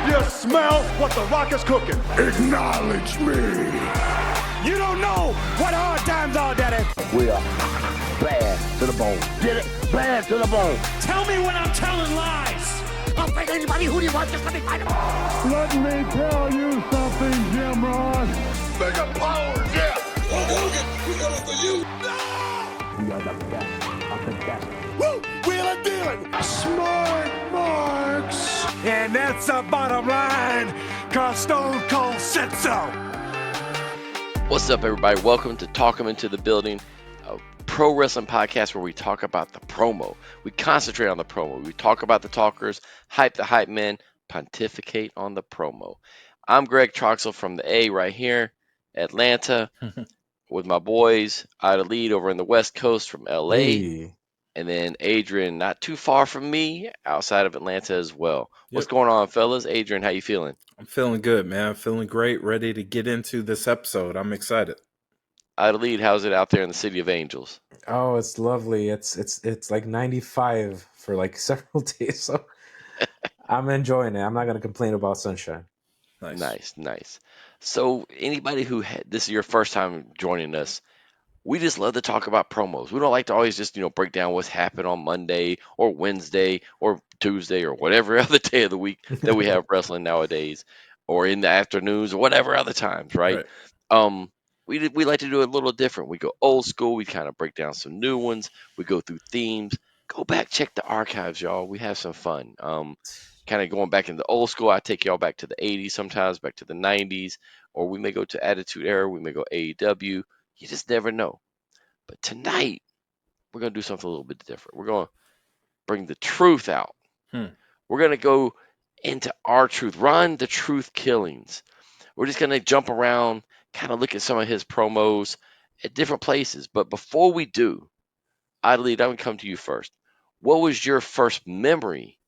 You smell what the Rock is cooking. Acknowledge me. You don't know what hard times are, Daddy. We are bad to the bone. Get it? Bad to the bone. Tell me when I'm telling lies. I'll fight anybody. Who do you want? Just let me fight him. Let me tell you something, Jim Ross. Mega power, yeah. We're coming for you. We are the best of the best. Woo! Wheeling, dealing. Smart marks. And that's the bottom line, cause Stone Cold said so. What's up, everybody? Welcome to Talk 'em Into the Building, a pro wrestling podcast where we talk about the promo. We concentrate on the promo. We talk about the talkers, hype the hype men, pontificate on the promo. I'm Greg Troxel from the A right here, Atlanta, with my boys, Ida Lead over in the West Coast from LA, Hey. and then Adrian not too far from me outside of Atlanta as well. What's going on, fellas? Adrian, how you feeling? I'm feeling good, man. I'm feeling great, ready to get into this episode. I'm excited. Ida Lead, how's it out there in the City of Angels? Oh, it's lovely. It's like 95 for like several days, so I'm enjoying it. I'm not gonna complain about sunshine. Nice. So anybody who this is your first time joining us, we just love to talk about promos. We don't like to always just, break down what's happened on Monday or Wednesday or Tuesday or whatever other day of the week that we have wrestling nowadays, or in the afternoons or whatever other times, right? We like to do it a little different. We go old school. We kind of break down some new ones. We go through themes. Go back, check the archives, y'all. We have some fun. Kind of going back into old school. I take y'all back to the 80s sometimes, back to the 90s, or we may go to Attitude Era. We may go AEW. You just never know. But tonight, we're going to do something a little bit different. We're going to bring the truth out. We're going to go into our truth. Run the truth killings. We're just going to jump around, kind of look at some of his promos at different places. But before we do, Idly, I'm going to come to you first. What was your first memory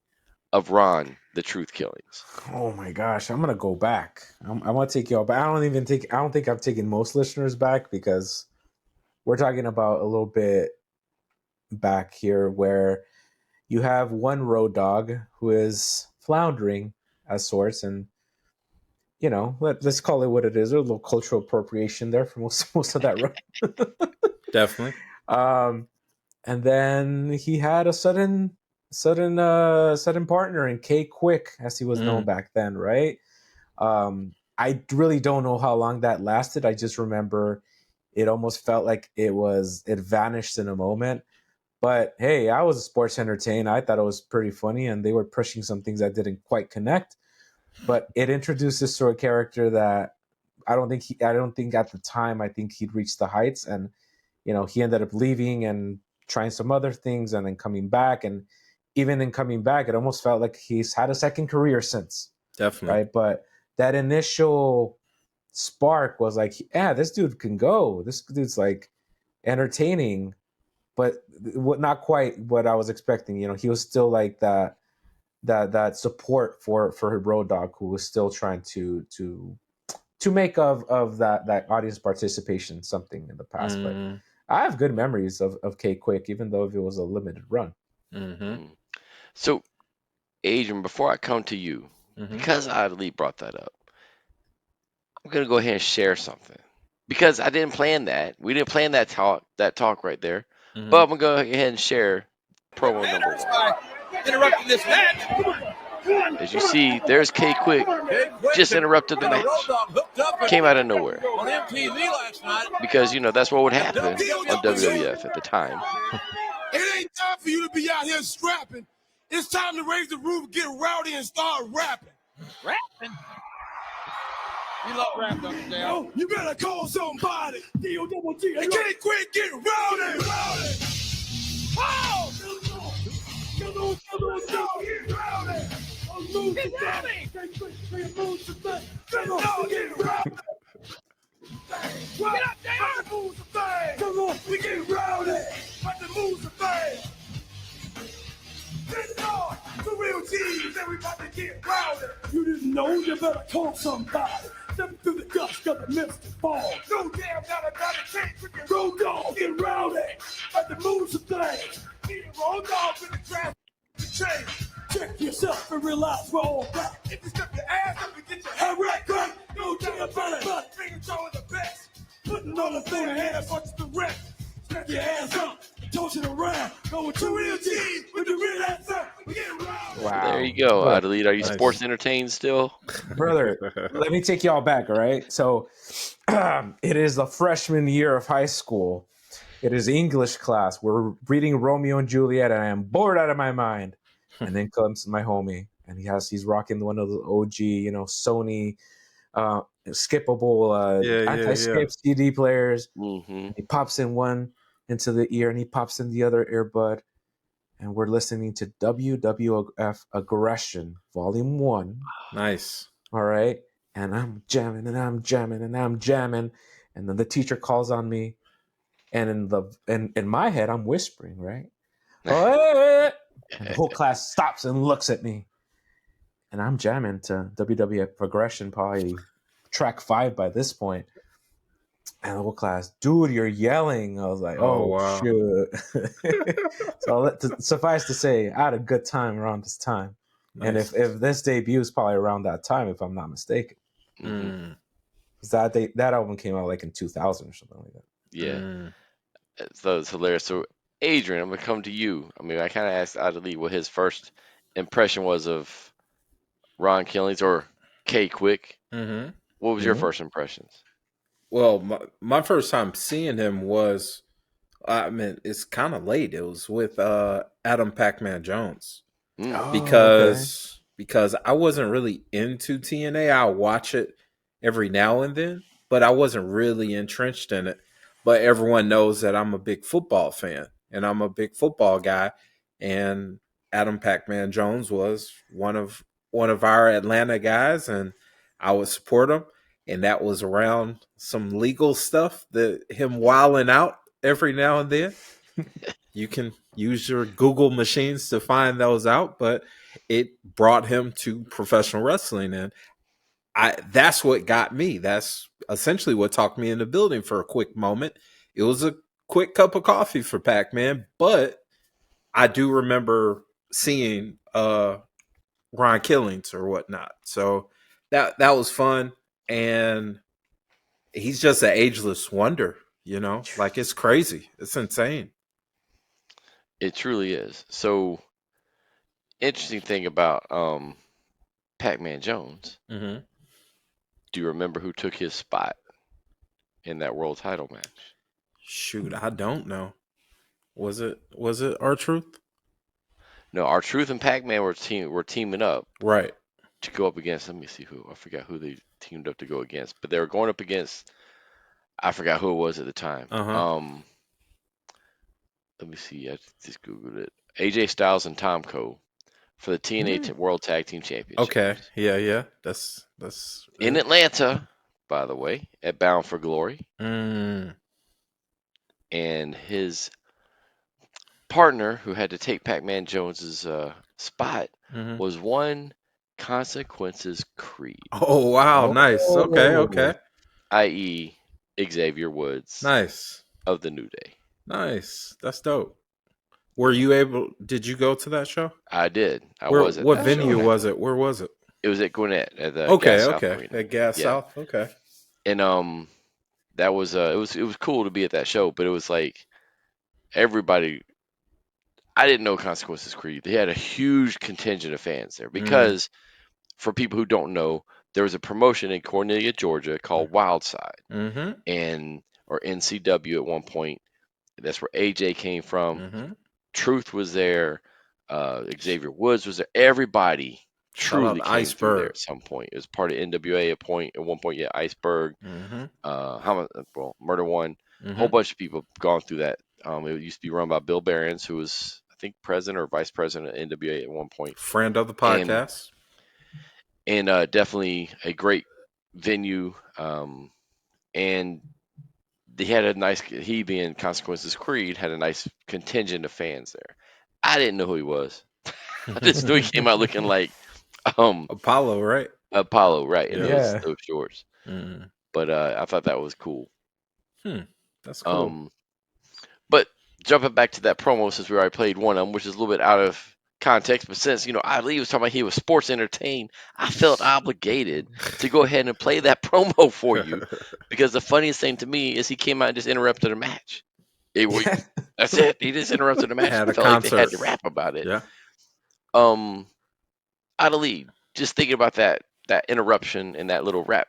of Ron the Truth Killings? Oh my gosh, I'm gonna go back. I'm gonna take y'all back. I don't think I've taken most listeners back, because we're talking about a little bit back here where you have one road dog who is floundering as sorts, and let's call it what it is. There's a little cultural appropriation there for most of that run. Definitely. And then he had a sudden partner in K-Kwik, as he was known back then, right? I really don't know how long that lasted. I just remember it almost felt like it vanished in a moment. But hey, I was sports entertained. I thought it was pretty funny, and they were pushing some things that didn't quite connect. But it introduced this sort of character that I don't think at the time, I think he'd reached the heights, and he ended up leaving and trying some other things and then coming back. And even in coming back, it almost felt like he's had a second career since. Definitely. Right. But that initial spark was like, yeah, this dude can go. This dude's like entertaining, but not quite what I was expecting. He was still like that support for Road Dogg, who was still trying to make of that audience participation something in the past. But I have good memories of K-Kwik, even though it was a limited run. So, Adrian, before I come to you, because Idly brought that up, I'm going to go ahead and share something. Because I didn't plan that. We didn't plan that talk right there. But I'm going to go ahead and share promo number one. Interrupting this match. As you see, there's K-Kwik just interrupted the match. Came out of nowhere. On MTV last night. Because, that's what would happen on WWF at the time. It ain't time for you to be out here scrapping. It's time to raise the roof, get rowdy, and start rapping. Rapping? You love rap, don't you, Dale? Oh, you better call somebody. D-O-double-G. Hey, K-Kwik, get rowdy. Oh! Come on, get rowdy. Get rowdy. Come on, get rowdy. Get up, Dale. Come on, we get rowdy. But the moves are fast. Get on, the real teams, everybody get rowdy. You didn't know, you better call somebody. Step through the dust, got the mystic fall. No damn, not about it, can't freaking Road Dogg, get rowdy. But the moves are fast. Get Road Dogg in the traffic to change. Check check yourself and realize we're all back. If you step your ass up and get your All right, great. no damn belly. Finger showing the best. Putting on the thing ahead, What's the rest? step your ass up, toss it around, going to real G with the real answer. We get around. Wow. There you go, Look, Adelaide. Are you Nice. sports entertained still? brother, let me take y'all back, all right? So it is the freshman year of high school. It is English class. We're reading Romeo and Juliet, and I am bored out of my mind. And then comes my homie, and he's rocking one of the OG, Sony skippable anti-skip CD players. Mm-hmm. He pops in one into the ear, and he pops in the other earbud, and we're listening to WWF Aggression Volume 1. Nice. All right. And I'm jamming and I'm jamming and I'm jamming. And then the teacher calls on me. And in my head, I'm whispering, right? Oh, hey, hey. And the whole class stops and looks at me. And I'm jamming to WWF Progression, probably track 5 by this point. And the whole class, dude, you're yelling. I was like, oh wow. shoot. So suffice to say, I had a good time around this time. Nice. And if this debuts probably around that time, if I'm not mistaken. Mm-hmm. Because that album came out like in 2000 or something like that. Yeah. So it's hilarious. So, Adrian, I'm going to come to you. I mean, I kind of asked Adelaide what his first impression was of Ron Killings or K-Kwik. Mm-hmm. What was your first impressions? Well, my first time seeing him was, I mean, it's kind of late. It was with Adam Pac-Man Jones. Because I wasn't really into TNA. I'll watch it every now and then, but I wasn't really entrenched in it. But everyone knows that I'm a big football fan, and I'm a big football guy. And Adam Pac-Man Jones was one of our Atlanta guys, and I would support him. And that was around some legal stuff, him wilding out every now and then. You can use your Google machines to find those out, but it brought him to professional wrestling. And that's what got me. That's essentially what talked me in the building for a quick moment. It was a quick cup of coffee for Pac-Man, but I do remember seeing Ron Killings or whatnot. So that was fun. And he's just an ageless wonder, like it's crazy. It's insane. It truly is. So, interesting thing about Pac-Man Jones. Mm-hmm. Do you remember who took his spot in that world title match? Shoot, I don't know. Was it R-Truth? No, R-Truth and Pac-Man were teaming up. Right. To go up against, let me see who. I forgot who they teamed up to go against. But they were going up against, I forgot who it was at the time. Let me see. I just Googled it. AJ Styles and Tom Cole for the TNA World Tag Team Championship. Okay. Yeah. That's in Atlanta, by the way, at Bound for Glory. Mm. And his partner, who had to take Pac-Man Jones's spot, was one Consequences Creed. Oh wow, nice. Okay. I.e., Xavier Woods. Nice. Of the New Day. Nice. That's dope. Did you go to that show? I did. What venue was it? Where was it? It was at Gwinnett at the Gas South Arena. At Gas South. Okay. And that was it was cool to be at that show, but it was like everybody. I didn't know Consequences Creed. They had a huge contingent of fans there because, for people who don't know, there was a promotion in Cornelia, Georgia called Wildside, or NCW at one point. That's where AJ came from. Truth was there. Xavier Woods was there. Everybody truly came through there at some point. It was part of NWA at one point. Yeah, Iceberg. Murder One. A whole bunch of people gone through that. It used to be run by Bill Behrens, who was, I think, president or vice president of NWA at one point. Friend of the podcast. And definitely a great venue. And they had he being Consequences Creed, had a nice contingent of fans there. I didn't know who he was. I just knew he came out looking like Apollo, right? Apollo, right? And yeah. those shorts. But I thought that was cool. That's cool. But jumping back to that promo, since we already played one of them, which is a little bit out of context, but since Ali was talking about he was sports entertained, I felt obligated to go ahead and play that promo for you because the funniest thing to me is he came out and just interrupted a match. That's it. He just interrupted a match. Had I a felt like they had concert. to rap about it. Yeah. Ali, just thinking about that interruption and that little rap.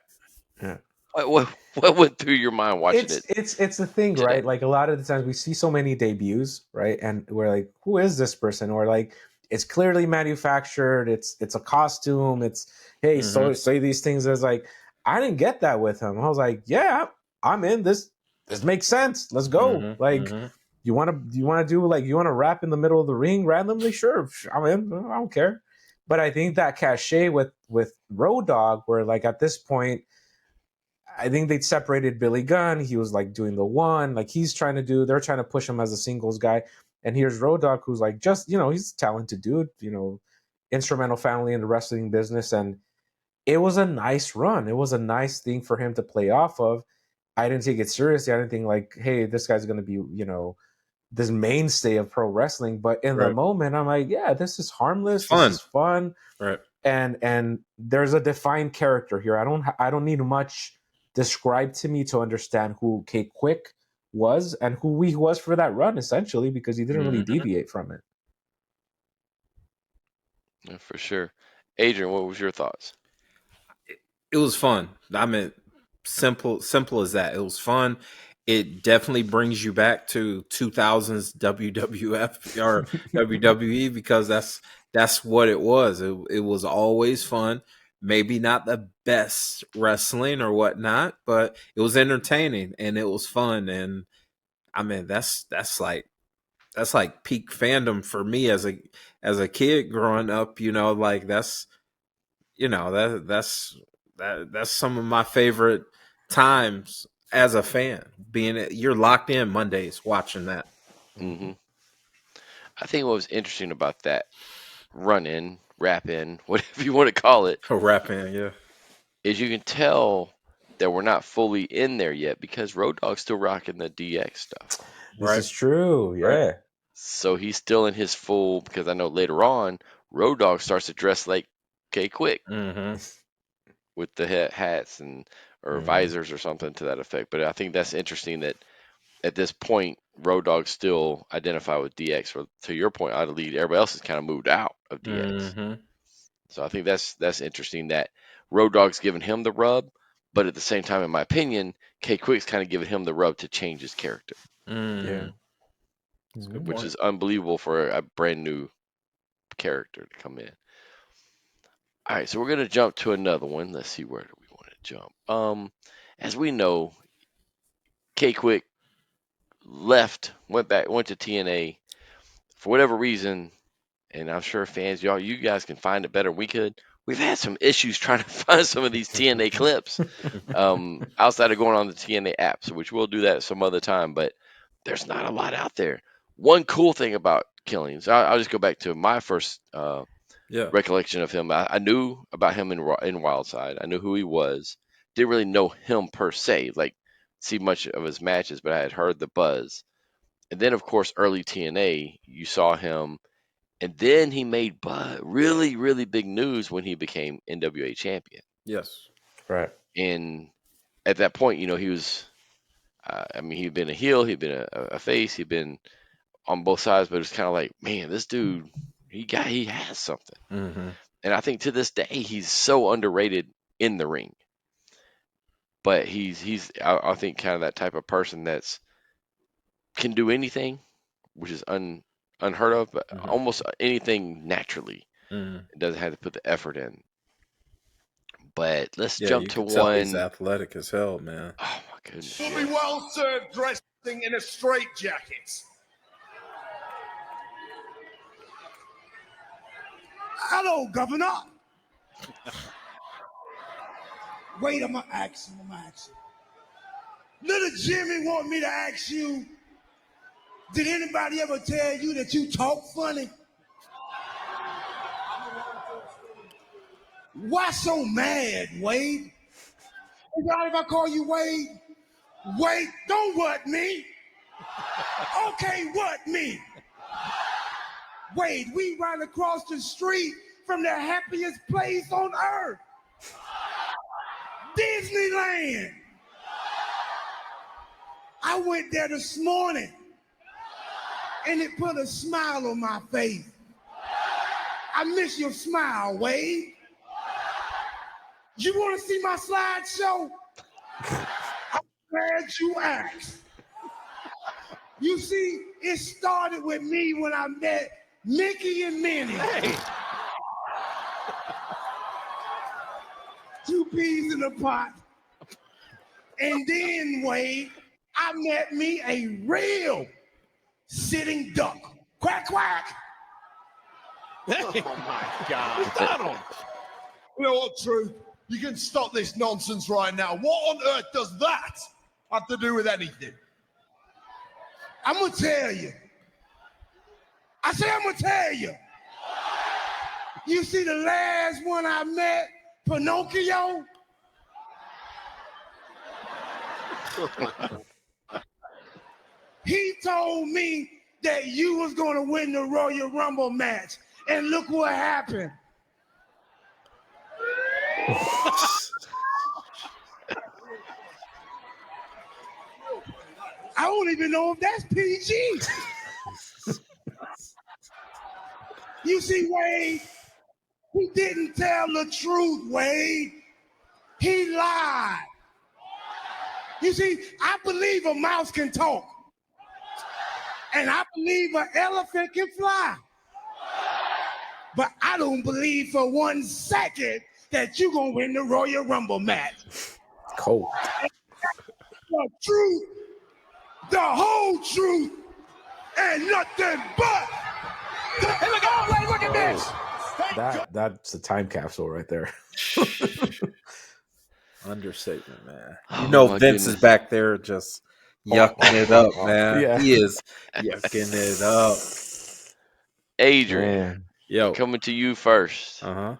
Yeah. What went through your mind watching it? It's the thing, today? right? Like a lot of the times we see so many debuts, right? And we're like, who is this person? Or like it's clearly manufactured, it's a costume, it's hey, so say these things as like I didn't get that with him. I was like, yeah, I'm in this. This makes sense. Let's go. Like you want to do like you want to rap in the middle of the ring randomly? Sure, I'm in. I don't care. But I think that cachet with Road Dogg, where like at this point, I think they separated Billy Gunn. He was like doing the one, like they're trying to push him as a singles guy. And here's Road Dogg, who's like just, he's a talented dude, instrumental family in the wrestling business. And it was a nice run. It was a nice thing for him to play off of. I didn't take it seriously. I didn't think like, hey, this guy's going to be, this mainstay of pro wrestling. But in the moment, I'm like, yeah, this is harmless. This is fun. Right. And there's a defined character here. I don't need much described to me to understand who K-Kwik was and who he was for that run, essentially, because he didn't really deviate from it. Yeah, for sure. Adrian, what was your thoughts? It was fun. I mean, simple as that. It was fun. It definitely brings you back to 2000s WWF or WWE because that's what it was. It was always fun. Maybe not the best wrestling or whatnot, but it was entertaining and it was fun. And I mean, that's like peak fandom for me as a kid growing up. Like that's some of my favorite times as a fan. You're locked in Mondays watching that. I think what was interesting about that run-in, rap-in, whatever you want to call it, rap-in, yeah, is you can tell that we're not fully in there yet because Road Dogg's still rocking the DX stuff. This is true, yeah. Right? So he's still in his full, because I know later on, Road Dogg starts to dress like K-Kwik with the hats or visors or something to that effect. But I think that's interesting that at this point, Road Dogg still identify with DX. Or to your point, I believe everybody else has kind of moved out of DX. So I think that's interesting that Road Dogg's giving him the rub, but at the same time, in my opinion, K-Kwik's kind of giving him the rub to change his character. Yeah. Which is unbelievable for a brand new character to come in. All right, so we're going to jump to another one. Let's see, where do we want to jump? As we know, K-Kwik went to TNA for whatever reason, and I'm sure fans, you guys can find it better than we could. We've had some issues trying to find some of these TNA clips outside of going on the TNA app, which we'll do that some other time, but there's not a lot out there. One cool thing about Killings, I'll just go back to my first recollection of him. I knew about him in Wildside. I knew who he was. Didn't really know him per se, like see much of his matches, but I had heard the buzz. And then, of course, early TNA, you saw him, and then he made really, really big news when he became NWA champion. Yes. Right. And at that point, he was, he'd been a heel, he'd been a face, he'd been on both sides, but it's kind of like, man, this dude, he has something. And I think to this day, he's so underrated in the ring. But he's I think kind of that type of person that's can do anything, which is unheard of, but almost anything naturally. It doesn't have to put the effort in. But let's jump to one. He's athletic as hell, man. Oh my goodness! You'll be well served dressing in a straitjacket. Hello, Governor. Wait, I'm gonna ask you. Little Jimmy want me to ask you, did anybody ever tell you that you talk funny? Why so mad, Wade? Is it all right if I call you Wade? Wade, don't what me. Okay, what me? Wade, we run across the street from the happiest place on earth, Disneyland. I went there this morning, and it put a smile on my face. I miss your smile, Wade. You want to see my slideshow? I'm glad you asked. You see, it started with me when I met Mickey and Minnie. Hey. 2 peas in a pot. And then, Wade, I met me a real sitting duck. Quack, quack. Hey. Oh, my God. Donald. You know what, Truth? You can stop this nonsense right now. What on earth does that have to do with anything? I'm going to tell you. I say I'm going to tell you. You see the last one I met, Pinocchio? He told me that you was going to win the Royal Rumble match. And look what happened. I don't even know if that's PG. You see, Wade, he didn't tell the truth, Wade. He lied. You see, I believe a mouse can talk. And I believe an elephant can fly. But I don't believe for 1 second that you're going to win the Royal Rumble match. Cold. The truth, the whole truth, and nothing but. Hey, look at this. That's a time capsule right there. Understatement, man. Oh, You know my Vince goodness. is back there just yucking it up, man. Yeah. He is yucking it up. Adrian, Man. Yo. coming to you first. Uh-huh.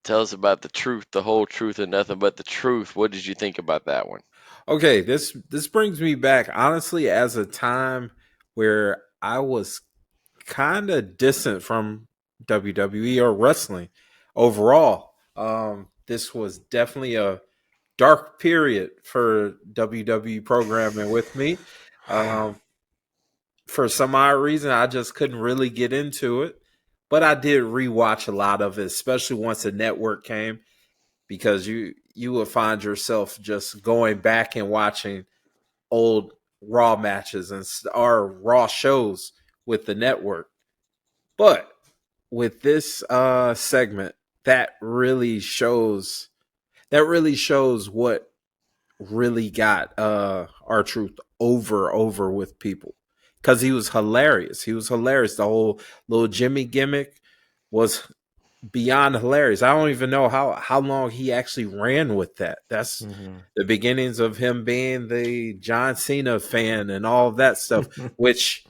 Tell us about the truth, the whole truth, and nothing but the truth. What did you think about that one? Okay, this brings me back, honestly, as a time where I was kind of distant from WWE or wrestling overall. This was definitely a dark period for WWE programming with me. For some odd reason, I just couldn't really get into it. But I did rewatch a lot of it, especially once the network came, because you would find yourself just going back and watching old Raw matches and our Raw shows with the network. But with this segment, that really shows what really got R-Truth over with people, because he was hilarious. The whole little Jimmy gimmick was beyond hilarious. I don't even know how long he actually ran with that. That's the beginnings of him being the John Cena fan and all of that stuff, which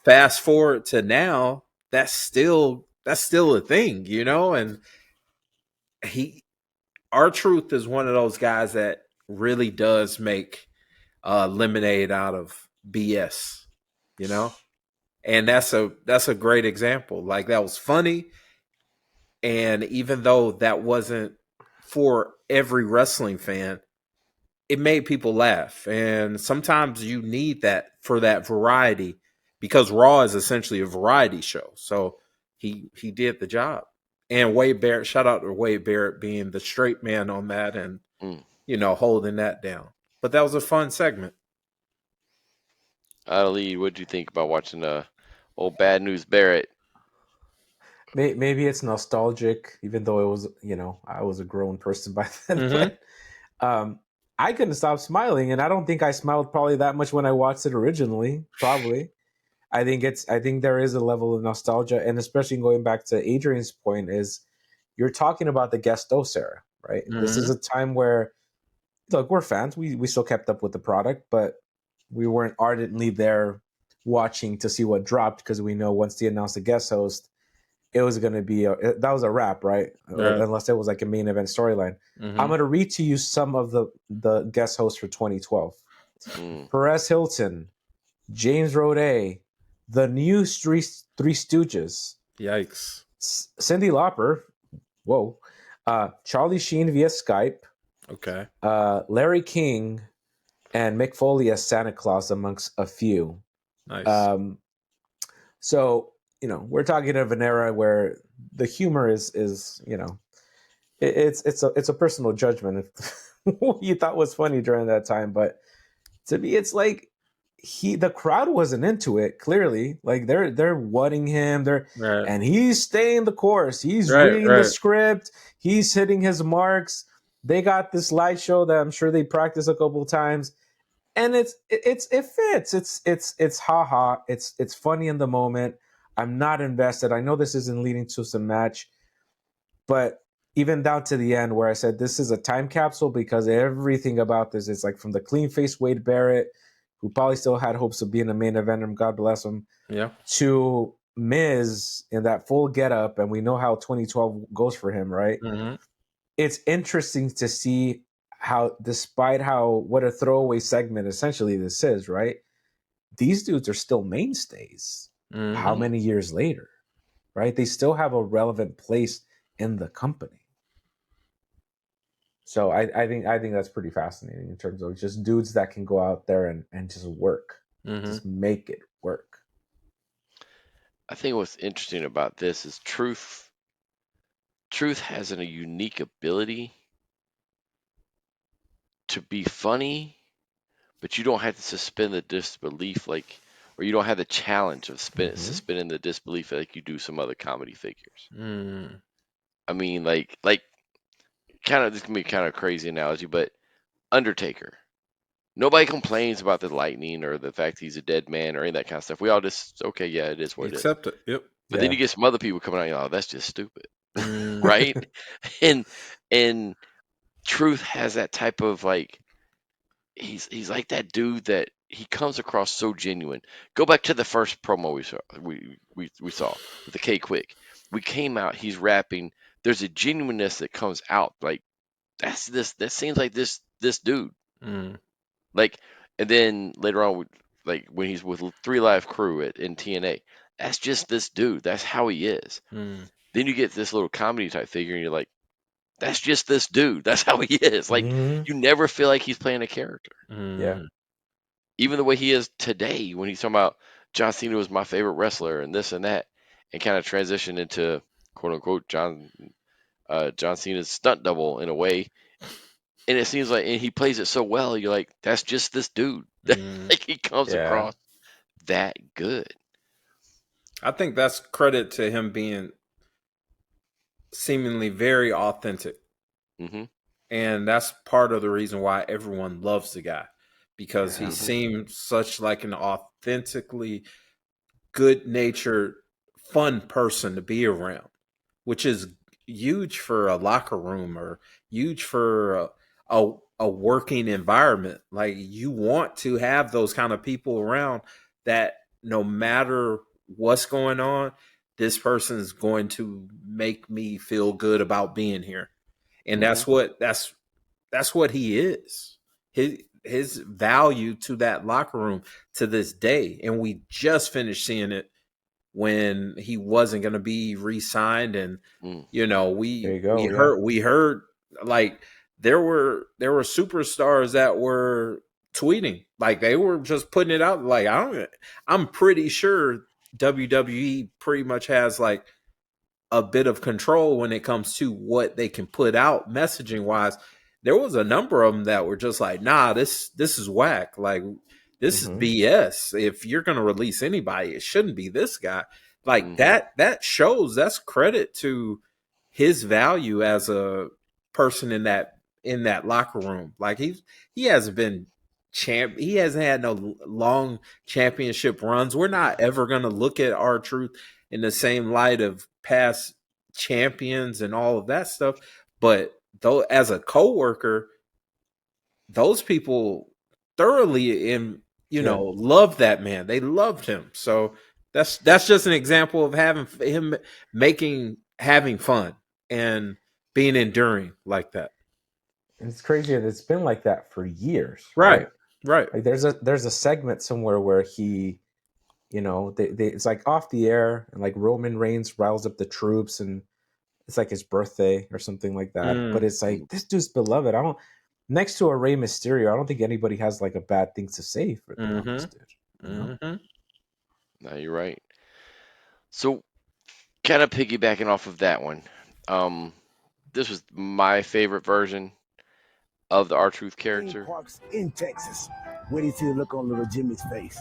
fast forward to now, that's still a thing, you know? And R-Truth is one of those guys that really does make lemonade out of BS, you know? And that's a great example. Like, that was funny. And even though that wasn't for every wrestling fan, it made people laugh. And sometimes you need that for that variety, because Raw is essentially a variety show. So he did the job. And Wade Barrett, shout out to Wade Barrett being the straight man on that and, holding that down. But that was a fun segment. Ali, what do you think about watching old Bad News Barrett? Maybe it's nostalgic, even though it was, I was a grown person by then. But I couldn't stop smiling, and I don't think I smiled probably that much when I watched it originally. Probably, I think there is a level of nostalgia, and especially going back to Adrian's point, is you're talking about the guest host era, right? This is a time where, look, we're fans. We still kept up with the product, but we weren't ardently there watching to see what dropped, because we know once they announced the guest host, it was going to be that was a wrap, right? Yeah. Unless it was like a main event storyline. I'm going to read to you some of the guest hosts for 2012. Perez Hilton, James Roday, the new Three Stooges. Yikes. Cyndi Lauper. Whoa. Charlie Sheen via Skype. Okay. Larry King and Mick Foley as Santa Claus, amongst a few. Nice. So, we're talking of an era where the humor is it's a personal judgment if what you thought was funny during that time. But to me, it's like the crowd wasn't into it, clearly. Like they're wutting him, and he's staying the course. He's reading the script, he's hitting his marks. They got this light show that I'm sure they practiced a couple of times. And it fits. It's haha. It's funny in the moment. I'm not invested. I know this isn't leading to some match, but even down to the end where I said this is a time capsule because everything about this is like from the clean face Wade Barrett, who probably still had hopes of being a main eventer, God bless him, to Miz in that full getup, and we know how 2012 goes for him, right? Mm-hmm. It's interesting to see how, despite what a throwaway segment essentially this is, right? These dudes are still mainstays. Mm-hmm. How many years later, right? They still have a relevant place in the company. So I think that's pretty fascinating in terms of just dudes that can go out there and just work, just make it work. I think what's interesting about this is Truth has a unique ability to be funny, but you don't have to suspend the disbelief or you don't have the challenge of suspending the disbelief like you do some other comedy figures. Mm. I mean, like kind of, this can be kind of a crazy analogy, but Undertaker. Nobody complains about the lightning or the fact he's a dead man or any of that kind of stuff. We all just, okay, yeah, it is what it is. Accept it. Yep. But then you get some other people coming out, that's just stupid. Right? And Truth has that type of he's like that dude that he comes across so genuine. Go back to the first promo we saw with the K-Kwik. We came out, he's rapping. There's a genuineness that comes out. Like that seems like this dude. Mm. And then later on, when he's with 3 Live Crew in TNA, that's just this dude. That's how he is. Mm. Then you get this little comedy type figure, and you're like, that's just this dude. That's how he is. You never feel like he's playing a character. Yeah. Even the way he is today, when he's talking about John Cena was my favorite wrestler and this and that, and kind of transition into quote unquote John Cena's stunt double in a way. And it seems like, and he plays it so well, you're like, that's just this dude. He comes across that good. I think that's credit to him being seemingly very authentic. Mm-hmm. And that's part of the reason why everyone loves the guy, because he seems such like an authentically good-natured, fun person to be around, which is huge for a locker room or huge for a working environment. Like, you want to have those kind of people around that no matter what's going on, this person is going to make me feel good about being here. And that's what he is. His value to that locker room to this day. And we just finished seeing it when he wasn't going to be re-signed, and we heard like there were superstars that were tweeting, like they were just putting it out, like I'm pretty sure WWE pretty much has like a bit of control when it comes to what they can put out messaging wise. There was a number of them that were just like, nah, this is whack. Like, this is BS. If you're going to release anybody, it shouldn't be this guy. Like that shows, that's credit to his value as a person in that locker room. Like he hasn't been he hasn't had no long championship runs. We're not ever going to look at R-Truth in the same light of past champions and all of that stuff. But though, as a coworker, those people thoroughly loved that man. They loved him. So that's just an example of having fun and being enduring like that. And it's crazy that it's been like that for years. Right. Like there's a segment somewhere where he you know, they it's like off the air, and like Roman Reigns riles up the troops, and it's like his birthday or something like that. But it's like, this dude's beloved. I don't, next to a Rey Mysterio, I don't think anybody has like a bad thing to say for this dude. You know? No, you're right. So, kind of piggybacking off of that one, this was my favorite version of the R-Truth character. Parks in Texas. Wait till you see the look on little Jimmy's face.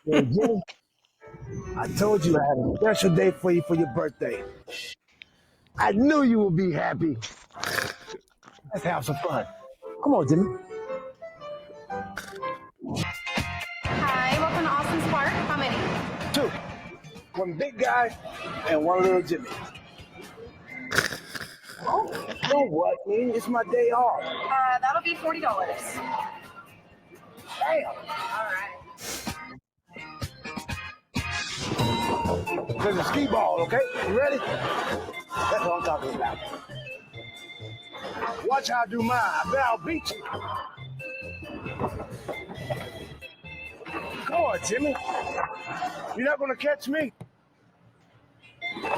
Yeah, Jimmy, I told you I had a special day for you for your birthday. I knew you would be happy. Let's have some fun. Come on, Jimmy. Hi, welcome to Austin's Park. How many? 2. One big guy and one little Jimmy. Oh, you know what, man? It's my day off. That'll be $40. Damn. All right. There's a skee ball, okay? You ready? That's what I'm talking about. Watch how I do mine. I bet I'll beat you. Come on, Jimmy. You're not gonna catch me. 50,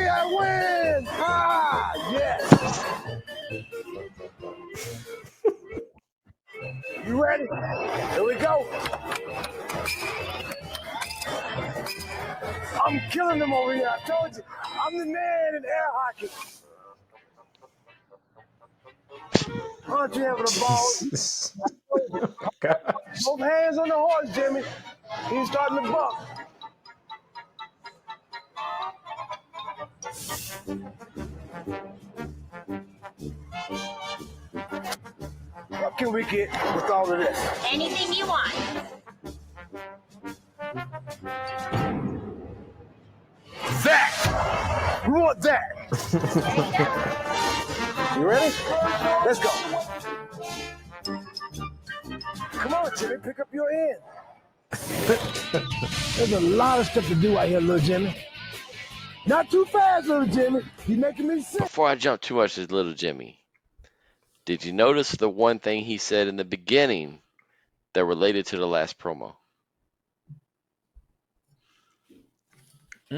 I win! Ah, yes! You ready? Here we go. I'm killing them over here. I told you. I'm the man in air hockey. Punch you having a ball. Both hands on the horse, Jimmy. He's starting to buck. What can we get with all of this? Anything you want. That! We want that! You ready? Let's go. Come on, Jimmy, pick up your end. There's a lot of stuff to do out here, little Jimmy. Not too fast, little Jimmy. You're making me sick. Before I jump too much to little Jimmy, did you notice the one thing he said in the beginning that related to the last promo?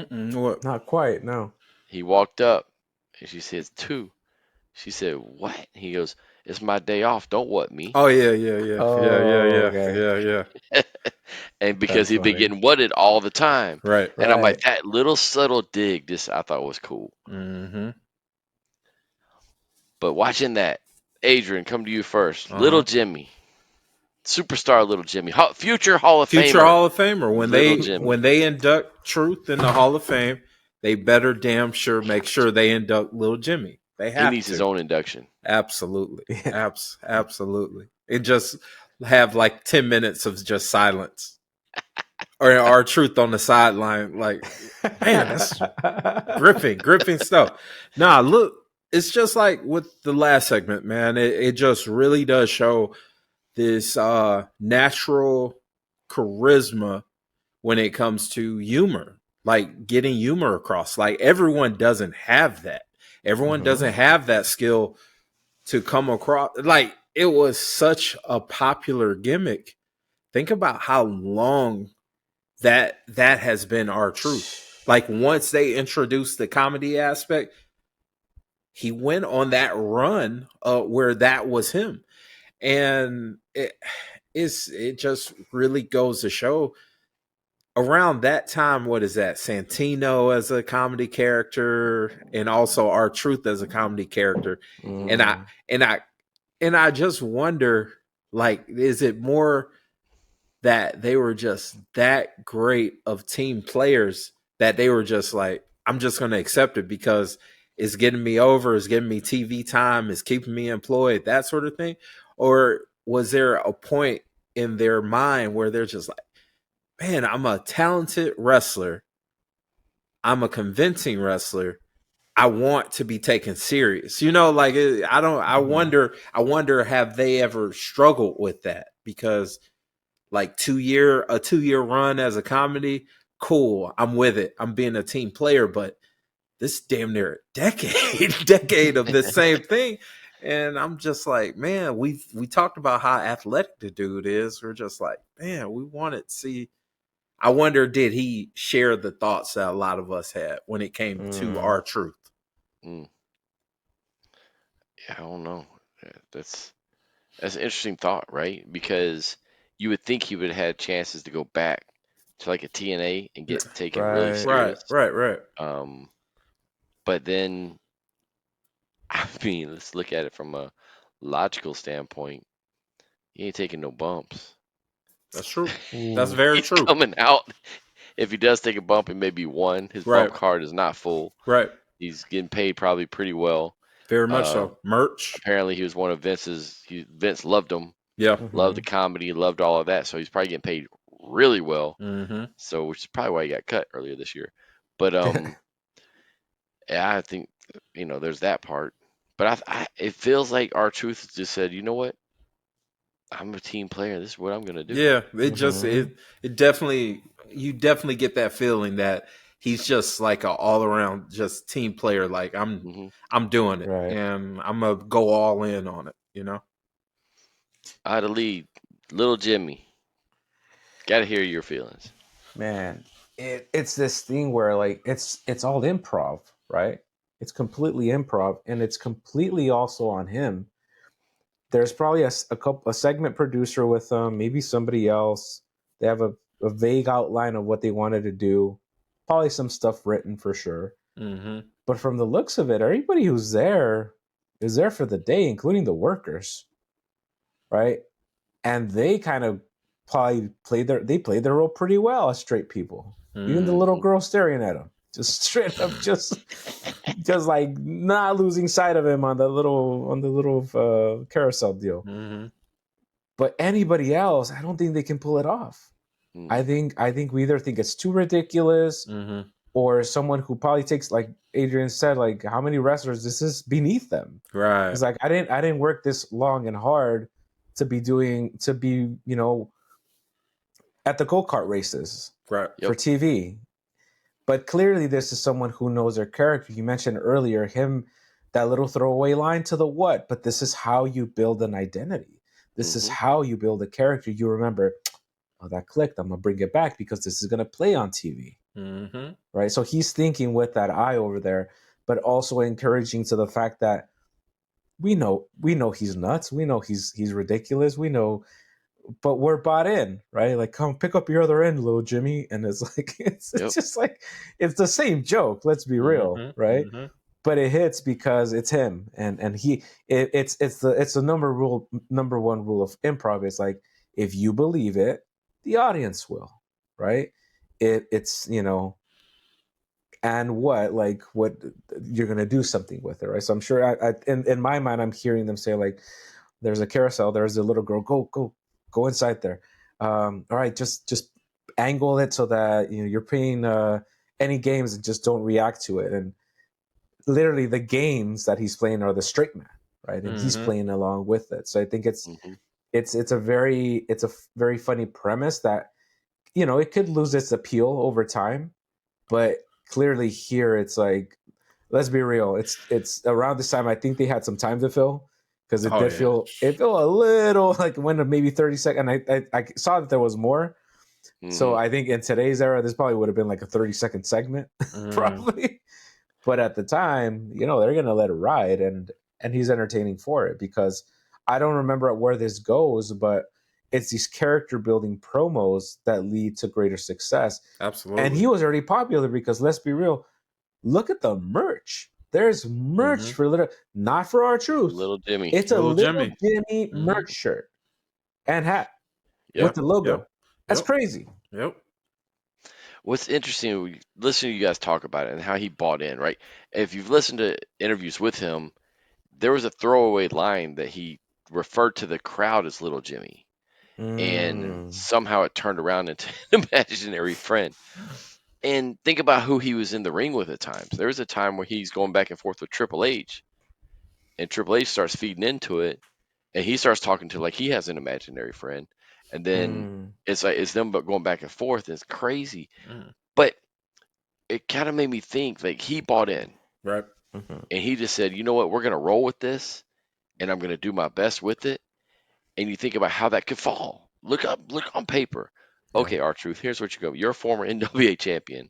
What? Not quite, no. He walked up and she says, 2. She said, what? He goes, it's my day off. Don't what me. Oh, yeah. Okay. And because That's he'd been funny. getting whatted all the time. Right. And I'm like, Right. that little subtle dig, this I thought was cool. Mm-hmm. But watching that, Adrian, come to you first. Little Jimmy. Superstar Little Jimmy. Future Hall of Famer. Future Hall of Famer. Jimmy. When they induct Truth in the Hall of Fame, they better damn sure make sure they induct Little Jimmy. They have He needs to. his own induction. Absolutely. Absolutely. And just have like 10 minutes of just silence. Or our Truth on the sideline. Like, man, that's gripping stuff. Nah, look, it's just like with the last segment, man. It just really does show this natural charisma when it comes to humor, like getting humor across. Like everyone doesn't have that. Everyone doesn't have that skill to come across. Like it was such a popular gimmick. Think about how long that has been our Truth. Like once they introduced the comedy aspect, he went on that run where that was him. And it just really goes to show around that time, what is that? Santino as a comedy character and also our Truth as a comedy character. And I just wonder, like, is it more that they were just that great of team players that they were just like, I'm just going to accept it because it's getting me over, it's giving me TV time, it's keeping me employed, that sort of thing? Or was there a point in their mind where they're just like, man, I'm a talented wrestler. I'm a convincing wrestler. I want to be taken serious. You know, like I wonder, have they ever struggled with that? Because like a 2-year run as a comedy, cool. I'm with it. I'm being a team player, but this damn near a decade of the same thing. And I'm just like, man, we talked about how athletic the dude is. We're just like, man, we wanted to see. I wonder, did he share the thoughts that a lot of us had when it came to our truth? Yeah, I don't know. That's an interesting thought, right? Because you would think he would have had chances to go back to like a TNA and get taken really Right. serious. Right. But then, I mean, let's look at it from a logical standpoint. He ain't taking no bumps. That's true. That's very He's true. coming out. If he does take a bump, it may be one. His Right. bump card is not full. Right. He's getting paid probably pretty well. Very much so. Merch. Apparently, he was one of Vince's. Vince loved him. Yeah. Loved the comedy. Loved all of that. So he's probably getting paid really well. Mm-hmm. So, which is probably why he got cut earlier this year. But yeah, I think there's that part. But it feels like R-Truth just said, you know what? I'm a team player. This is what I'm gonna do. Yeah, it definitely, you definitely get that feeling that he's just like an all around just team player. Like I'm doing it, and I'm gonna go all in on it. I had to lead little Jimmy. Got to hear your feelings, man. It's this thing where like it's all improv, right? It's completely improv, and it's completely also on him. There's probably a segment producer with them, maybe somebody else. They have a vague outline of what they wanted to do. Probably some stuff written for sure. Mm-hmm. But from the looks of it, everybody who's there is there for the day, including the workers, right? And they kind of probably played their role pretty well as straight people. Even the little girl staring at him, just straight up, just like not losing sight of him on the little carousel deal. Mm-hmm. But anybody else, I don't think they can pull it off. I think we either think it's too ridiculous, or someone who probably takes, like Adrian said, like how many wrestlers, this is beneath them. Right. It's like I didn't work this long and hard to be at the go-kart races for TV. But clearly this is someone who knows their character. You mentioned earlier that little throwaway line to the what, but this is how you build an identity. This is how you build a character. You remember, oh, that clicked. I'm going to bring it back because this is going to play on TV. Mm-hmm. Right? So he's thinking with that eye over there, but also encouraging to the fact that we know he's nuts. We know he's ridiculous. We know, but we're bought in, right? Like, come pick up your other end, little Jimmy. And it's like, it's just like, it's the same joke. Let's be real, right? Mm-hmm. But it hits because it's him, and it's the number one rule of improv. It's like, if you believe it, the audience will, right? It's and what you're gonna do something with it, right? So I'm sure in my mind I'm hearing them say, like, there's a carousel, there's a little girl, go inside there. All right, just angle it so that you're playing any games and just don't react to it. And literally the games that he's playing are the straight man, right? And he's playing along with it. So I think it's a very funny premise that it could lose its appeal over time, but clearly here it's like, let's be real, it's around this time I think they had some time to fill, because it feel a little like when maybe 30 seconds. I saw that there was more. So I think in today's era this probably would have been like a 30-second segment probably. But at the time, they're gonna let it ride, and he's entertaining for it, because I don't remember where this goes, but it's these character building promos that lead to greater success. Absolutely. And he was already popular because, let's be real, look at the merch. There's merch for not for R-Truth. Little Jimmy. It's a little Jimmy merch shirt and hat with the logo. That's crazy. Yep. What's interesting, listening to you guys talk about it and how he bought in, right? If you've listened to interviews with him, there was a throwaway line that he referred to the crowd as Little Jimmy. And somehow it turned around into an imaginary friend. And think about who he was in the ring with at times. There was a time where he's going back and forth with Triple H, and Triple H starts feeding into it, and he starts talking to like he has an imaginary friend. And then it's like it's them but going back and forth. It's crazy. But it kind of made me think, like, he bought in. Right. And he just said, you know what, we're going to roll with this. and I'm going to do my best with it. And you think about how that could fall. Look on paper. Okay, R-Truth, here's what you go. You're a former NWA champion.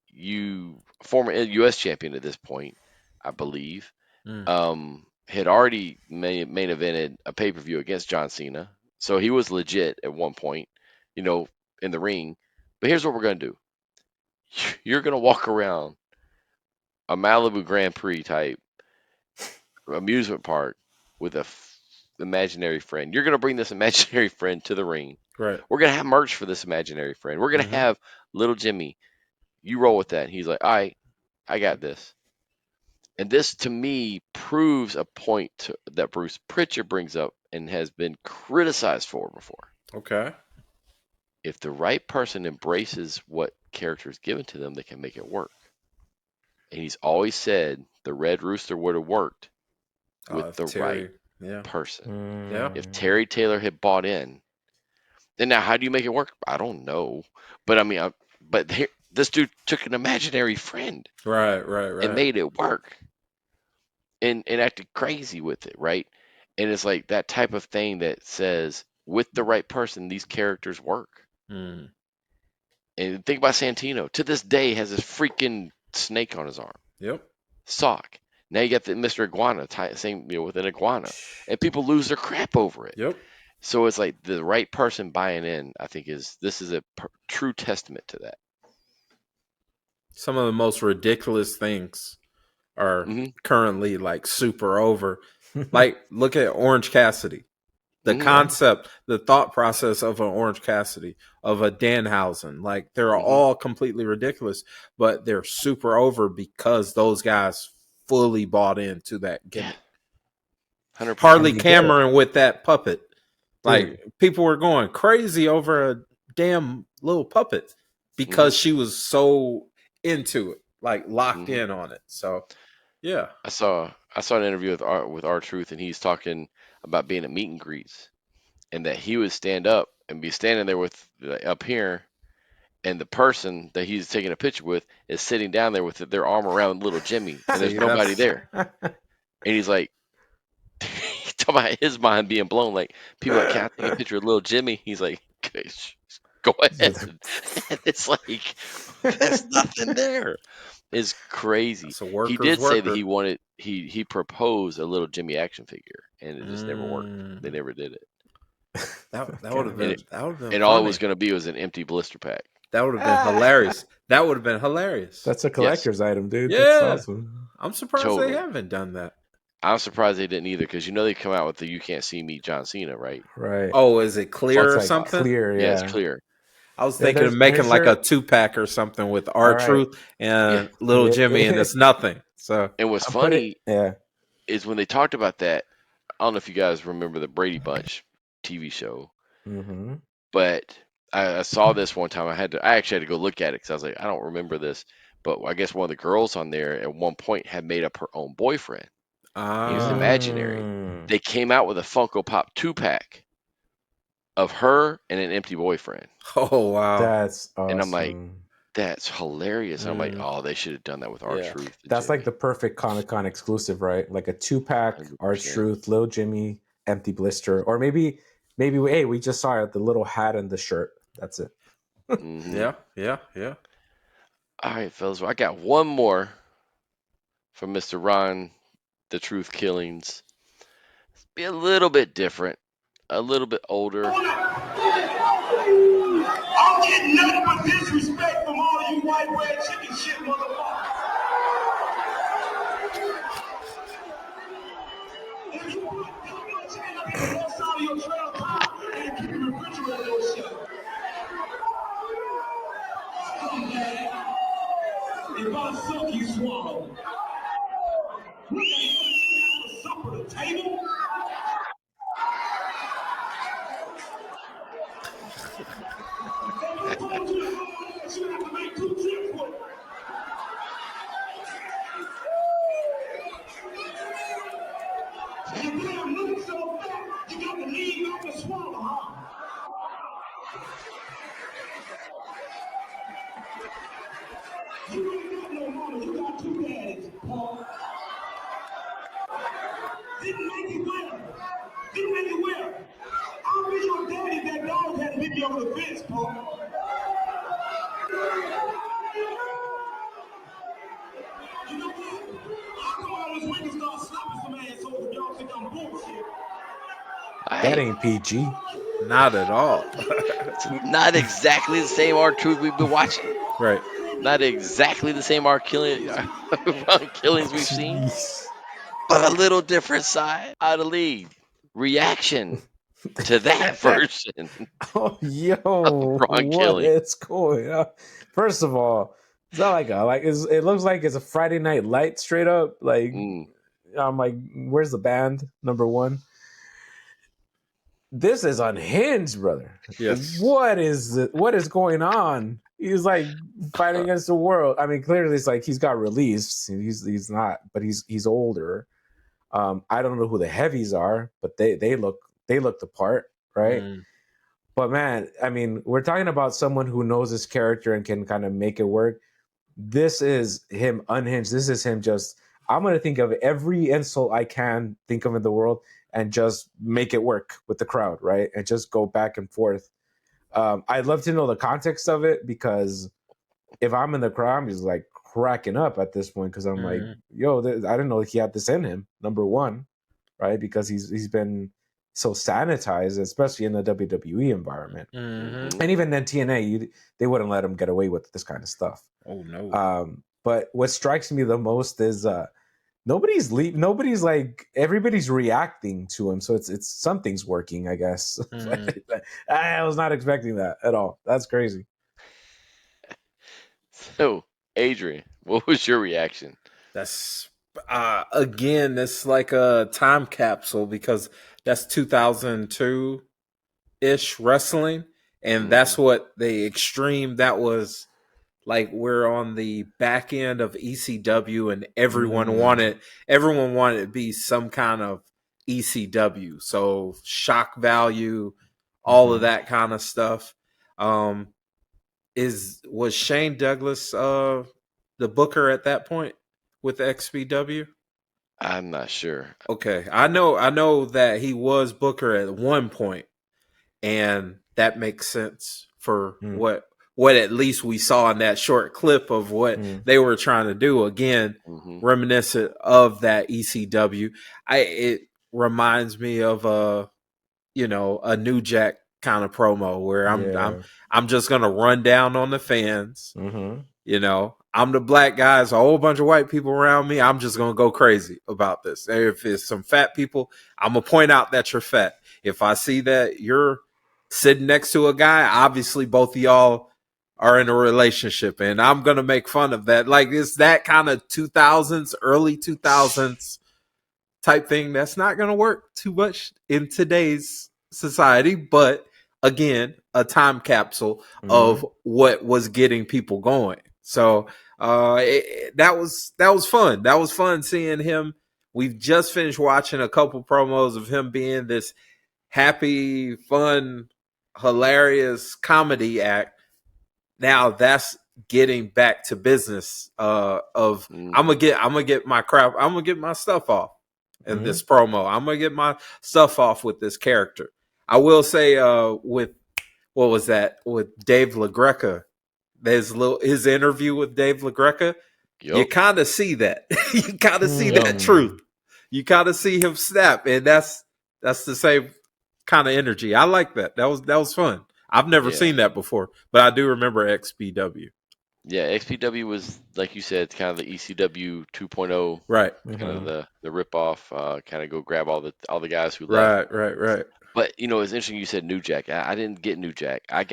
You former U.S. champion at this point, I believe. Had already main evented a pay-per-view against John Cena. So he was legit at one point, in the ring. But here's what we're going to do. You're going to walk around a Malibu Grand Prix type amusement park with a imaginary friend. You're going to bring this imaginary friend to the ring. Right. We're going to have merch for this imaginary friend. We're going to have little Jimmy. You roll with that. He's like, all right, I got this. And this, to me, proves a point that Bruce Pritchard brings up and has been criticized for before. Okay. If the right person embraces what character is given to them, they can make it work. And he's always said the Red Rooster would have worked with the right person. Yeah. If Terry Taylor had bought in, then now how do you make it work? I don't know. But I mean, this dude took an imaginary friend. Right. And made it work. And acted crazy with it, right? And it's like that type of thing that says, with the right person, these characters work. And think about Santino. To this day, has this freaking snake on his arm. Yep. Sock. Now you got the Mr. Iguana, same with an iguana, and people lose their crap over it. Yep. So it's like the right person buying in. I think this is a true testament to that. Some of the most ridiculous things are currently like super over. Like, look at Orange Cassidy. The concept, the thought process of an Orange Cassidy, of a Danhausen, like they're all completely ridiculous, but they're super over because those guys fully bought into that gimmick. 100%. Harley Cameron with that puppet. Like, people were going crazy over a damn little puppet because she was so into it, like locked in on it. So, yeah. I saw an interview with R-Truth, and he's talking about being at meet and greets, and that he would stand up and be standing there with up here, and the person that he's taking a picture with is sitting down there with their arm around little Jimmy, and there's nobody there. And he's like, talking about his mind being blown, like people like, can I take a picture of little Jimmy? He's like, go ahead. And it's like, there's nothing there. It's crazy. He did say that he proposed a little Jimmy action figure, and it just never worked. They never did it. That would have been and all it was going to be was an empty blister pack. That would have been hilarious. That would have been hilarious. That's a collector's item, dude. Yeah. That's awesome. I'm surprised they haven't done that. I'm surprised they didn't either, because they come out with the "You Can't See Me" John Cena, right? Right. Oh, is it clear or something? Clear, yeah, it's clear. I was thinking of making like a 2-pack or something with R-Truth and little Jimmy, and it's nothing. So, and what's funny is when they talked about that. I don't know if you guys remember the Brady Bunch TV show, but I saw this one time. I actually had to go look at it because I was like, I don't remember this, but I guess one of the girls on there at one point had made up her own boyfriend. He was imaginary. They came out with a Funko Pop 2-pack of her and an empty boyfriend. Oh, wow. That's awesome. And I'm like, that's hilarious. I'm like, oh, they should have done that with R-Truth. That's like the perfect Comic-Con exclusive, right? Like a 2-pack, R-Truth, Lil Jimmy, empty blister. Or maybe, hey, we just saw it, the little hat and the shirt. That's it. Yeah. All right, fellas. Well, I got one more from Mr. Ron, the Truth Killings. Be a little bit different, a little bit older. I'm getting nothing but disrespect from all of you white bread chicken shit motherfuckers. If you put your chain up in the left side of your trail car and keep the refrigerator your shit. If I suck, you swallow. We ain't gonna stand for supper at the table. You ain't got no mama, you got two daddies, Paul. Didn't make it well. Didn't make it well. I'll be your daddy. That dog had to hit me over the fence, Paul. You know what? I'll come out this week and start slapping some assholes if y'all think I'm bullshit. That ain't PG. Not at all. It's not exactly the same R-Truth we've been watching. Right. Not exactly the same killings we've seen. Jeez. But a little different side out of lead. Reaction to that version. Oh, yo, Braun what killing. is going on? First of all, it's not like it looks like it's a Friday Night Light straight up. Like, I'm like, where's the band? Number one. This is Unhinged, brother. Yes. What is going on? He's like fighting against the world. I mean, clearly it's like he's got released. He's not, but he's older. I don't know who the heavies are, but they look the part, right? But man, I mean, we're talking about someone who knows his character and can kind of make it work. This is him unhinged. This is him just, I'm going to think of every insult I can think of in the world and just make it work with the crowd, right? And just go back and forth. I'd love to know the context of it, because if I'm in the crowd, I'm just like cracking up at this point, because I'm like, yo, I didn't know he had this in him, number one, right? Because he's been so sanitized, especially in the WWE environment. And even then TNA, they wouldn't let him get away with this kind of stuff. Oh no. But what strikes me the most is nobody's like, everybody's reacting to him, so it's something's working, I guess. I was not expecting that at all. That's crazy. So, Adrian, what was your reaction? That's again, it's like a time capsule, because that's 2002 ish wrestling, and that's what the extreme, that was like, we're on the back end of ECW, and everyone wanted to be some kind of ECW. So shock value, all of that kind of stuff. Was Shane Douglas the booker at that point with XPW? I'm not sure. Okay, I know that he was booker at one point, and that makes sense for what at least we saw in that short clip of what they were trying to do. Again, reminiscent of that ECW. It reminds me of a New Jack kind of promo where I'm just gonna run down on the fans. I'm the black guy, there's a whole bunch of white people around me. I'm just gonna go crazy about this. If it's some fat people, I'm gonna point out that you're fat. If I see that you're sitting next to a guy, obviously both of y'all are in a relationship, and I'm gonna make fun of that. Like, it's that kind of 2000s, early 2000s type thing that's not gonna work too much in today's society. But again, a time capsule of what was getting people going. So that was fun. That was fun seeing him. We've just finished watching a couple promos of him being this happy, fun, hilarious comedy act. Now that's getting back to business. I'm gonna get my crap. I'm gonna get my stuff off in this promo. I'm gonna get my stuff off with this character. I will say, with what was that with Dave LaGreca? There's his interview with Dave LaGreca. Yep. You kind of see that. You kind of see that truth. You kind of see him snap, and that's the same kind of energy. I like that. That was fun. I've never seen that before, but I do remember XPW. Yeah, XPW was, like you said, kind of the ECW 2.0, right? Kind of the ripoff. Kind of go grab all the guys who left. Right. But it's interesting you said New Jack. I didn't get New Jack. I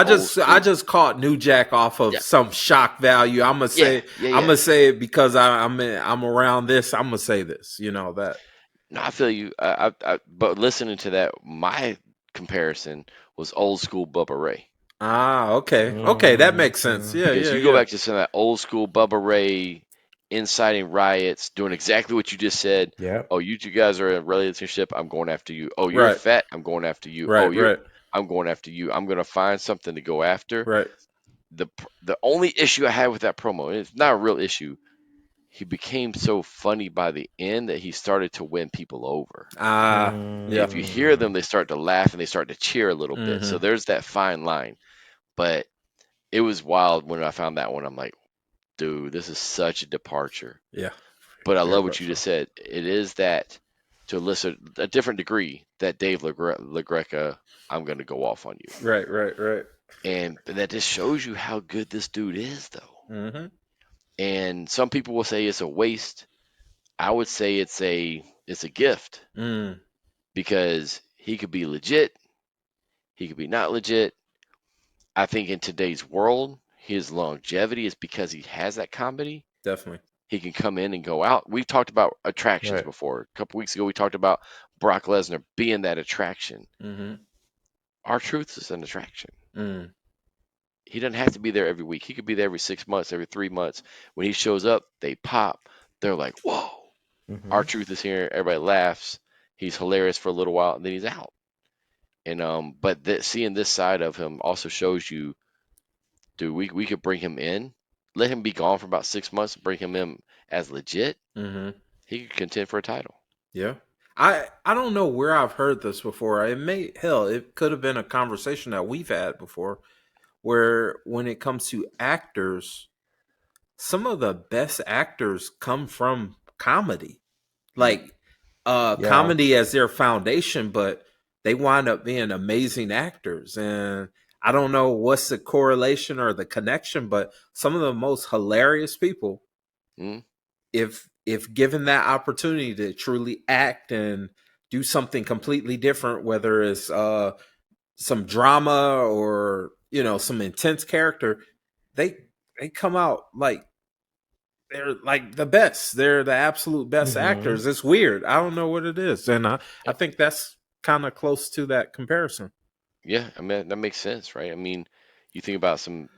just caught New Jack off of some shock value. I'm gonna say I'm gonna say it because I'm around this. I'm gonna say this. That. No, I feel you. But listening to that, my comparison was old school Bubba Ray. Ah, okay, that makes sense. Yeah, because you go back to some of that old school Bubba Ray inciting riots, doing exactly what you just said. Yeah. Oh, you two guys are in a relationship. I'm going after you. Oh, you're fat. I'm going after you. Right. I'm going after you. I'm going to find something to go after. Right. The only issue I had with that promo, and it's not a real issue, he became so funny by the end that he started to win people over. Yeah. If you hear them, they start to laugh and they start to cheer a little bit. So there's that fine line. But it was wild when I found that one. I'm like, dude, this is such a departure. Yeah. But I Very love what much you so. just said. It is that, to a different degree, that Dave LaGreca, I'm going to go off on you. Right. And that just shows you how good this dude is, though. Mm-hmm. And some people will say it's a waste. I would say it's a gift because he could be legit. He could be not legit. I think in today's world, his longevity is because he has that comedy. Definitely. He can come in and go out. We've talked about attractions before. A couple weeks ago, we talked about Brock Lesnar being that attraction. R-Truth is an attraction. He doesn't have to be there every week. He could be there every 6 months, every 3 months. When he shows up, they pop. They're like, whoa, R-Truth is here. Everybody laughs. He's hilarious for a little while, and then he's out. And but seeing this side of him also shows you, dude, we could bring him in, let him be gone for about 6 months, bring him in as legit. He could contend for a title. Yeah. I don't know where I've heard this before. It could have been a conversation that we've had before, where when it comes to actors, some of the best actors come from comedy. Like comedy as their foundation, but they wind up being amazing actors. And I don't know what's the correlation or the connection, but some of the most hilarious people, if given that opportunity to truly act and do something completely different, whether it's some drama or some intense character, they come out like they're like the best. They're the absolute best actors. It's weird. I don't know what it is, and I think that's kind of close to that comparison. Yeah, I mean that makes sense, right? I mean, you think about some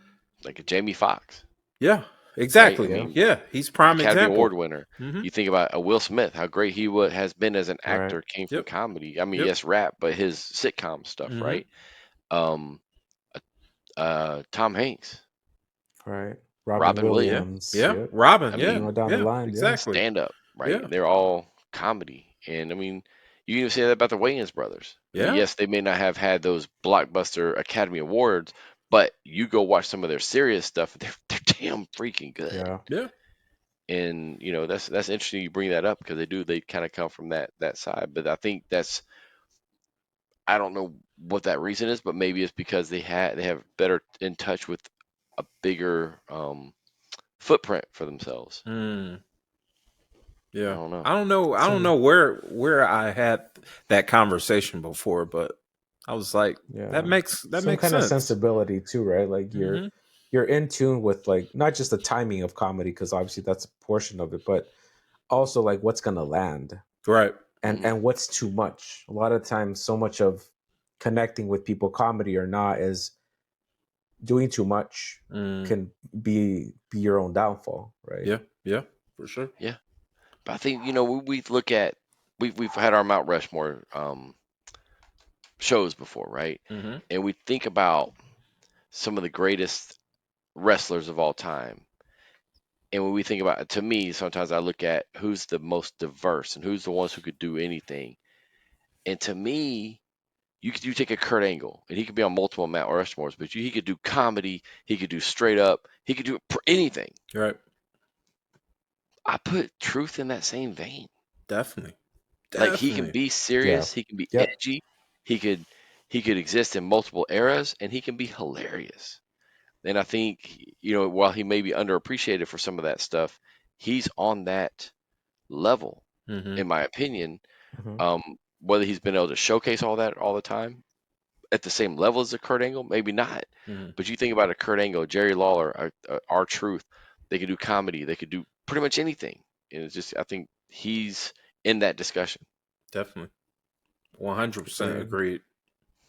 like a Jamie Foxx. Yeah, exactly. Right? I mean, yeah, he's prime Academy example. Award winner. You think about a Will Smith, how great he has been as an actor, came from comedy. I mean, yes, rap, but his sitcom stuff, right? Tom Hanks, Right. Robin Williams. Yeah, Robin. I mean, down the line, exactly. Stand up, right? Yeah. They're all comedy, and I mean, you can even say that about the Wayans brothers. I mean, yes, they may not have had those blockbuster Academy Awards, but you go watch some of their serious stuff, they're damn freaking good. Yeah. And that's interesting you bring that up because they kind of come from that side. But I think I don't know what that reason is, but maybe it's because they have better in touch with a bigger footprint for themselves. Yeah. I don't know. I don't know where I had that conversation before, but I was like, that makes some makes kind sense. of sensibility too, right? Like you're in tune with like not just the timing of comedy, because obviously that's a portion of it, but also like what's gonna land, right? And what's too much. A lot of times, so much of connecting with people, comedy or not, is doing too much can be your own downfall, right? Yeah, for sure. Yeah, but I think we look at we've had our Mount Rushmore shows before, right? And we think about some of the greatest wrestlers of all time. And when we think about it, to me, sometimes I look at who's the most diverse and who's the ones who could do anything. And to me, you take a Kurt Angle, and he could be on multiple Mount Rushmores, but he could do comedy, he could do straight up, he could do anything. Right. I put Truth in that same vein. Definitely. Like he can be serious, he can be edgy, he could exist in multiple eras, and he can be hilarious. And I think while he may be underappreciated for some of that stuff, he's on that level, in my opinion. Whether he's been able to showcase all that all the time at the same level as a Kurt Angle, maybe not. But you think about a Kurt Angle, Jerry Lawler, R-Truth, they could do comedy, they could do pretty much anything. And it's just, I think he's in that discussion. Definitely. 100% agreed.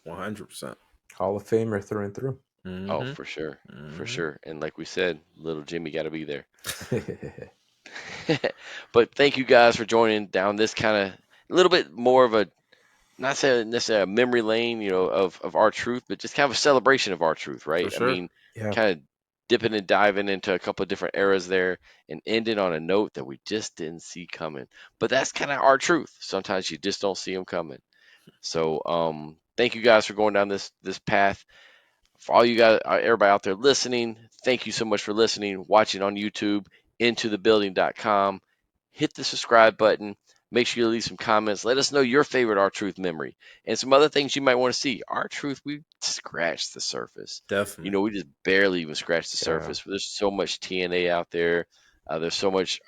100%. Hall of Famer through and through. Oh, for sure. For sure. And like we said, little Jimmy got to be there. But thank you guys for joining down this kind of a little bit more of a, not saying necessarily a memory lane, of R-Truth, but just kind of a celebration of R-Truth, right? For sure. I mean, kind of dipping and diving into a couple of different eras there and ending on a note that we just didn't see coming. But that's kind of our truth. Sometimes you just don't see them coming. So thank you guys for going down this path. For all you guys, everybody out there listening, thank you so much for listening, watching on YouTube, intothebuilding.com. Hit the subscribe button. Make sure you leave some comments. Let us know your favorite R-Truth memory and some other things you might want to see. R-Truth, we scratched the surface. Definitely. We just barely even scratched the surface. There's so much TNA out there. There's so much,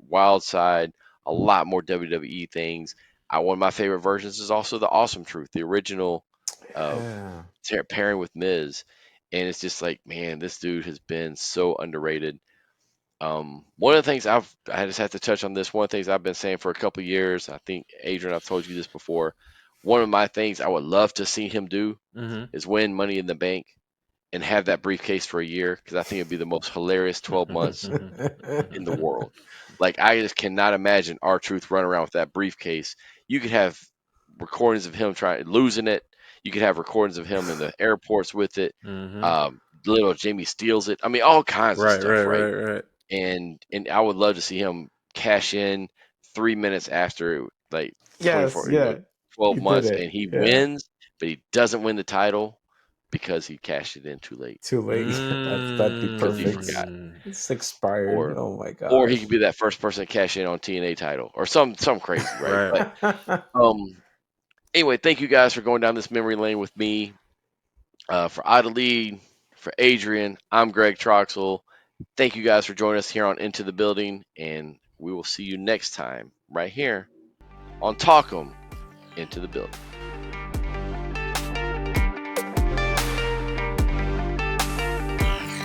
Wild Side, a lot more WWE things. One of my favorite versions is also the Awesome Truth, the original pairing with Miz. And it's just like, man, this dude has been so underrated. One of the things I just have to touch on this. One of the things I've been saying for a couple of years, I think Adrian, I've told you this before. One of my things I would love to see him do is win Money in the Bank and have that briefcase for a year, because I think it'd be the most hilarious 12 months in the world. Like, I just cannot imagine R-Truth running around with that briefcase. You could have recordings of him losing it. You could have recordings of him in the airports with it. Little Jimmy steals it. I mean, all kinds of stuff, right. And I would love to see him cash in 3 minutes after, like, 24, 12 months, and he wins, but he doesn't win the title because he cashed it in too late. Too late. That'd be Because he perfect. forgot. It's expired. Oh my god. Or he could be that first person to cash in on TNA title or some crazy, right? But anyway, thank you guys for going down this memory lane with me. For Adelie, for Adrian, I'm Greg Troxel. Thank you guys for joining us here on Into the Building, and we will see you next time right here on Talk 'em Into the Building.